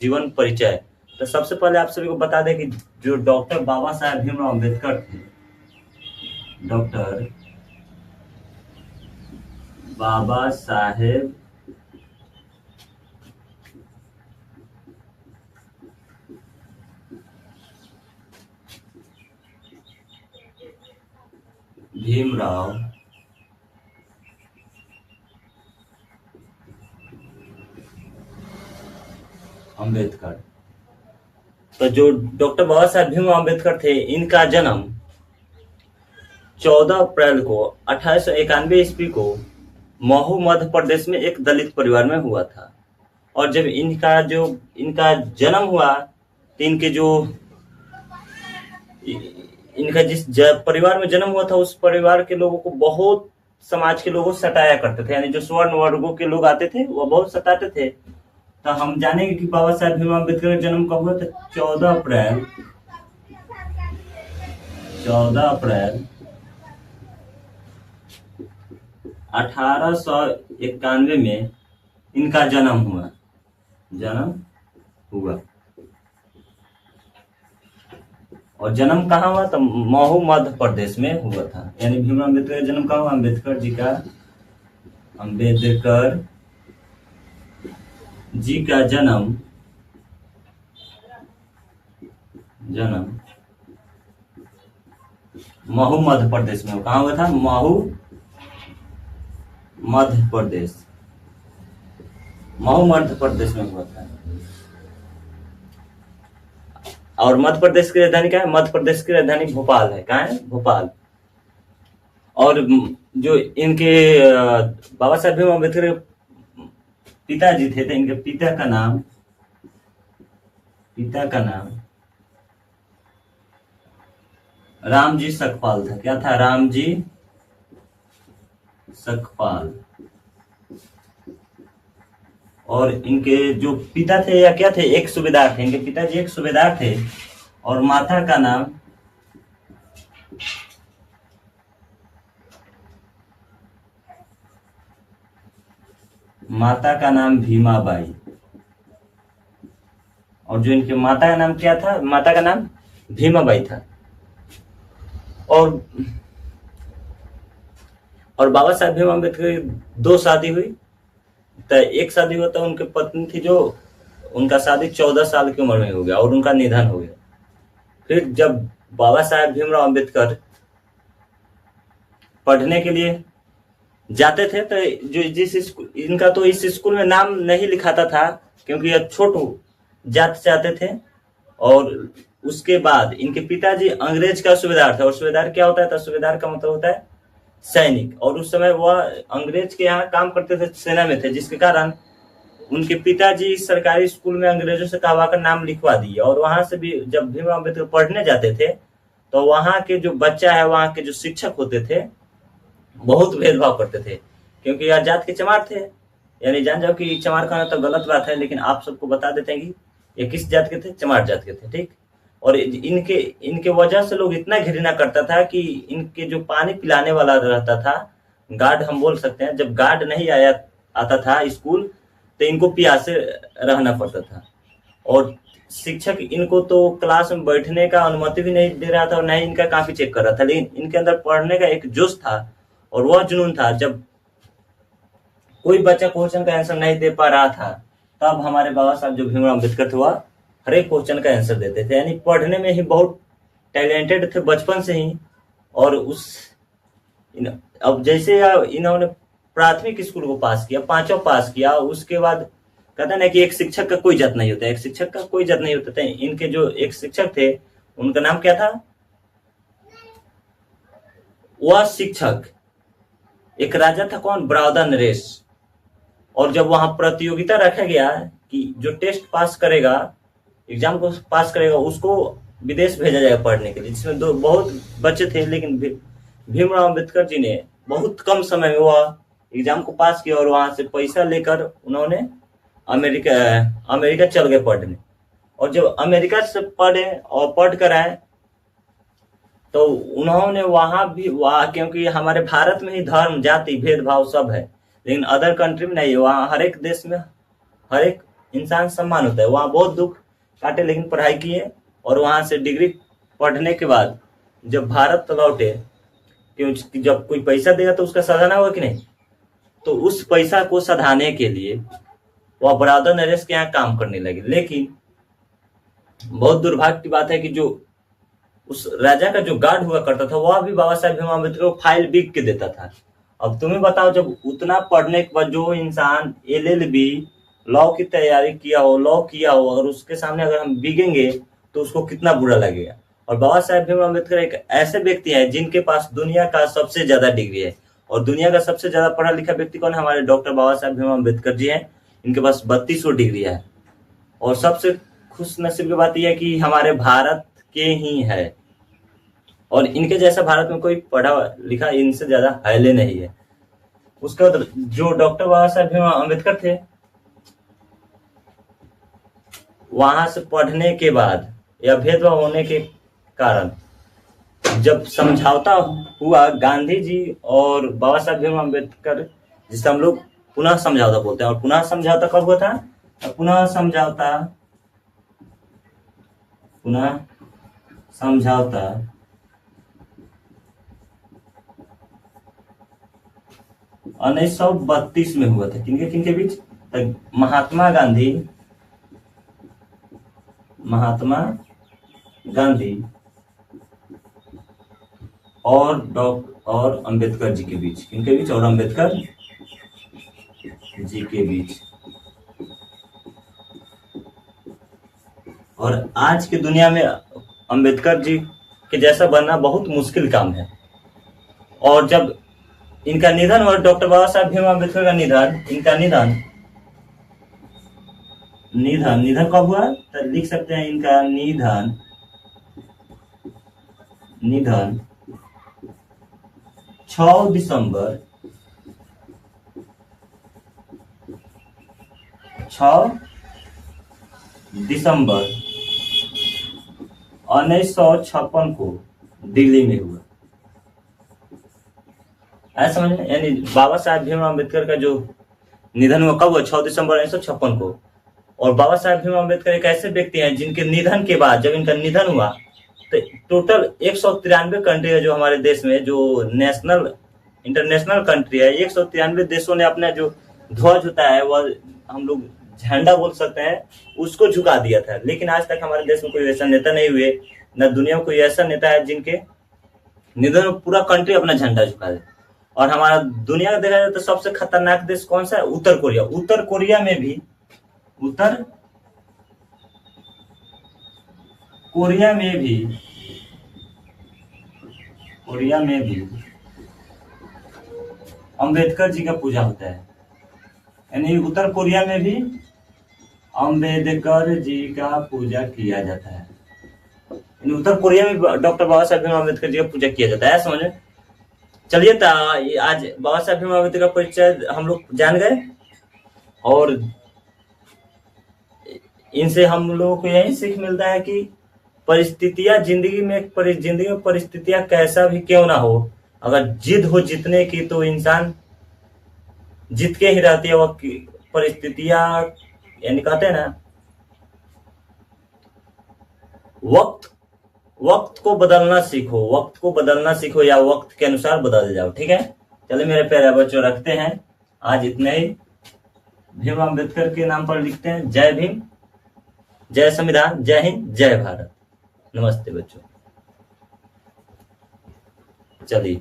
जीवन परिचय। तो सबसे पहले आप सभी को बता दें कि जो डॉक्टर बाबा साहेब भीमराव अम्बेडकर थे, डॉक्टर बाबा साहेब भीमराव अम्बेडकर। तो जो डॉक्टर बाबा साहेब भीमराव अम्बेडकर थे, इनका जन्म 14 अप्रैल को 1891 ईस्वी को महू मध्य प्रदेश में एक दलित परिवार में हुआ था। और जब इनका जन्म हुआ तो इनका जिस परिवार में जन्म हुआ था, उस परिवार के लोगों को बहुत समाज के लोगों सताया करते थे, यानी जो स्वर्ण वर्गों के लोग आते थे वो बहुत सताते थे। तो हम जानेंगे कि बाबा साहेब भीमराव अम्बेडकर का जन्म कब हुआ था। 14 अप्रैल 1891 में इनका जन्म हुआ। और जन्म कहाँ हुआ? तो महू मध्य प्रदेश में हुआ था। यानी भीमराव अम्बेडकर का जन्म कहाँ हुआ? अम्बेडकर जी का जन्म महू मध्य प्रदेश में। कहाँ हुआ था? महू मध्य प्रदेश में हुआ था। और मध्य प्रदेश की राजधानी क्या है? मध्य प्रदेश की राजधानी भोपाल है। कहाँ है? भोपाल। और जो इनके बाबा साहेब भीमराव अम्बेडकर पिताजी थे, तो इनके पिता का नाम रामजी सकपाल था। क्या था? रामजी सकपाल। और इनके जो पिता थे या क्या थे? एक सूबेदार थे। इनके पिताजी एक सूबेदार थे और माता का नाम भीमाबाई। और जो इनके माता का नाम क्या था? माता का नाम भीमाबाई था। और बाबा साहेब भीमराव अम्बेडकर की 2 शादी हुई। तो एक शादी हुआ तो उनकी पत्नी थी, जो उनका शादी 14 साल की उम्र में हो गया और उनका निधन हो गया। फिर जब बाबा साहेब भीमराव अम्बेडकर पढ़ने के लिए जाते थे, तो जो इनका तो इस स्कूल में नाम नहीं लिखाता था, क्योंकि यह छोटू जात चाहते थे। और उसके बाद इनके पिताजी अंग्रेज का सूबेदार थे। और सूबेदार क्या होता है? तो सूबेदार का मतलब होता है सैनिक। और उस समय वह अंग्रेज के यहाँ काम करते थे, सेना में थे, जिसके कारण उनके पिताजी सरकारी स्कूल में अंग्रेजों से कहवाकर नाम लिखवा दिए। और वहां से भी जब भीमराव अम्बेडकर पढ़ने जाते थे, तो वहां के जो बच्चा है, वहां के जो शिक्षक होते थे, बहुत भेदभाव करते थे, क्योंकि यह जात के चमार थे। यानी जान जाओ कि चमार कहना तो गलत बात है, लेकिन आप सबको बता देते हैं कि ये किस जात के थे? चमार जात के थे। ठीक। और इनके वजह से लोग इतना घृणा करता था कि इनके जो पानी पिलाने वाला रहता था, गार्ड हम बोल सकते हैं, जब गार्ड नहीं आता था स्कूल, तो इनको प्यासे रहना पड़ता था। और शिक्षक इनको तो क्लास में बैठने का अनुमति भी नहीं दे रहा था और न ही इनका कॉपी चेक कर रहा था। लेकिन इनके अंदर पढ़ने का एक जोश था और वह जुनून था। जब कोई बच्चा क्वेश्चन का आंसर नहीं दे पा रहा था, तब हमारे बाबा साहब जो भीमराव अम्बेडकर थे, वह हर एक क्वेश्चन का आंसर देते थे। यानी पढ़ने में ही बहुत टैलेंटेड थे बचपन से ही। और अब जैसे इन्होंने प्राथमिक स्कूल को पास किया, 5वां पास किया, उसके बाद कहते ना कि एक शिक्षक का कोई जात नहीं होता था। इनके जो एक शिक्षक थे, उनका नाम क्या था? वह शिक्षक एक राजा था। कौन? बड़ौदा नरेश। और जब वहां प्रतियोगिता रखा गया कि जो टेस्ट पास करेगा, एग्जाम को पास करेगा, उसको विदेश भेजा जाएगा पढ़ने के लिए, जिसमें बहुत बच्चे थे। लेकिन भीमराव अम्बेडकर जी ने बहुत कम समय में वह एग्जाम को पास किया और वहां से पैसा लेकर उन्होंने अमेरिका चल गए पढ़ने। और जब अमेरिका से पढ़ कर आए, तो उन्होंने क्योंकि हमारे भारत में ही धर्म, जाति, भेदभाव सब है, लेकिन अदर कंट्री में नहीं है। वहाँ हर एक देश में, हर एक इंसान सम्मान होता है। वहाँ बहुत दुख काटे लेकिन पढ़ाई किए, और वहाँ से डिग्री पढ़ने के बाद जब भारत लौटे, क्योंकि जब कोई पैसा देगा तो उसका सधाना होगा कि नहीं, तो उस पैसा को सधाने के लिए वह ब्रदर नरेश के यहाँ काम करने लगे। लेकिन बहुत दुर्भाग्य की बात है कि जो उस राजा का जो गार्ड हुआ करता था वह भी बाबा साहेब भीमराव अम्बेडकर को फाइल बिक के देता था। अब तुम्हें बताओ, जब उतना पढ़ने के बाद जो इंसान LLB लॉ की तैयारी किया हो, लॉ किया हो, और उसके सामने अगर हम बिकेंगे तो उसको कितना बुरा लगेगा। और बाबा साहेब भीमराव अम्बेडकर एक ऐसे व्यक्ति हैं जिनके पास दुनिया का सबसे ज्यादा डिग्री है, और दुनिया का सबसे ज्यादा पढ़ा लिखा व्यक्ति कौन है? हमारे डॉक्टर बाबा साहेब भीमराव अम्बेडकर जी हैं। इनके पास 3200 डिग्री है, और सबसे खुश नसीब की बात यह है कि हमारे भारत के ही है, और इनके जैसा भारत में कोई पढ़ा लिखा इनसे ज्यादा हाईले नहीं है। उसके बाद जो डॉक्टर बाबा साहेब भीमराव अम्बेडकर थे, वहां से पढ़ने के बाद या भेदभाव होने के कारण जब समझौता हुआ गांधी जी और बाबा साहेब भीमराव अम्बेडकर, जिसे हम लोग पुनः समझौता बोलते हैं, और पुनः समझौता कब हुआ था? पुनः समझौता 1932 में हुआ था। किनके किनके बीच? महात्मा गांधी और अंबेडकर जी के बीच। किनके बीच? और अंबेडकर जी के बीच। और आज की दुनिया में अंबेडकर जी के जैसा बनना बहुत मुश्किल काम है। और जब इनका निधन हुआ, डॉक्टर बाबा साहेब भीमराव अम्बेडकर का निधन कब हुआ? तो लिख सकते हैं इनका निधन 6 दिसंबर 1956 को दिल्ली में हुआ। ऐसा समझ, यानी बाबा साहेब भीमराव अम्बेडकर का जो निधन हुआ कब हुआ? 6 दिसंबर 1956 को। और बाबा साहेब भीमराव अम्बेडकर एक ऐसे व्यक्ति हैं जिनके निधन के बाद, जब इनका निधन हुआ, तो टोटल 193 कंट्री है जो हमारे देश में, जो इंटरनेशनल कंट्री है, 193 देशों ने अपना जो ध्वज होता है, वह हम लोग झंडा बोल सकते हैं, उसको झुका दिया था। लेकिन आज तक हमारे देश में कोई ऐसा नेता नहीं हुए, न दुनिया में कोई ऐसा नेता है जिनके निधन में पूरा कंट्री अपना झंडा झुका दे। और हमारा दुनिया का देखा जाए तो सबसे खतरनाक देश कौन सा है? उत्तर कोरिया। उत्तर कोरिया में भी अंबेडकर जी का पूजा होता है। यानी उत्तर कोरिया में भी अंबेडकर जी का पूजा किया जाता है। उत्तर कोरिया में डॉक्टर बाबा साहेब भीमराव अम्बेडकर जी का पूजा किया जाता है, समझे। चलिए, आज बाबा साहेब भीमराव अम्बेडकर का परिचय हम लोग जान गए, और इनसे हम लोगों को यही सीख मिलता है कि परिस्थितियां जिंदगी में परिस्थितियां कैसा भी क्यों ना हो, अगर जिद हो जीतने की तो इंसान जीत के ही रहती है। वो परिस्थितियां, यानी कहते हैं ना, वक्त को बदलना सीखो या वक्त के अनुसार बदल जाओ। ठीक है, चलिए मेरे प्यारे बच्चों, रखते हैं आज इतना ही। भीमराव अम्बेडकर के नाम पर लिखते हैं, जय भीम, जय संविधान, जय हिंद, जय भारत। नमस्ते बच्चों, चलिए।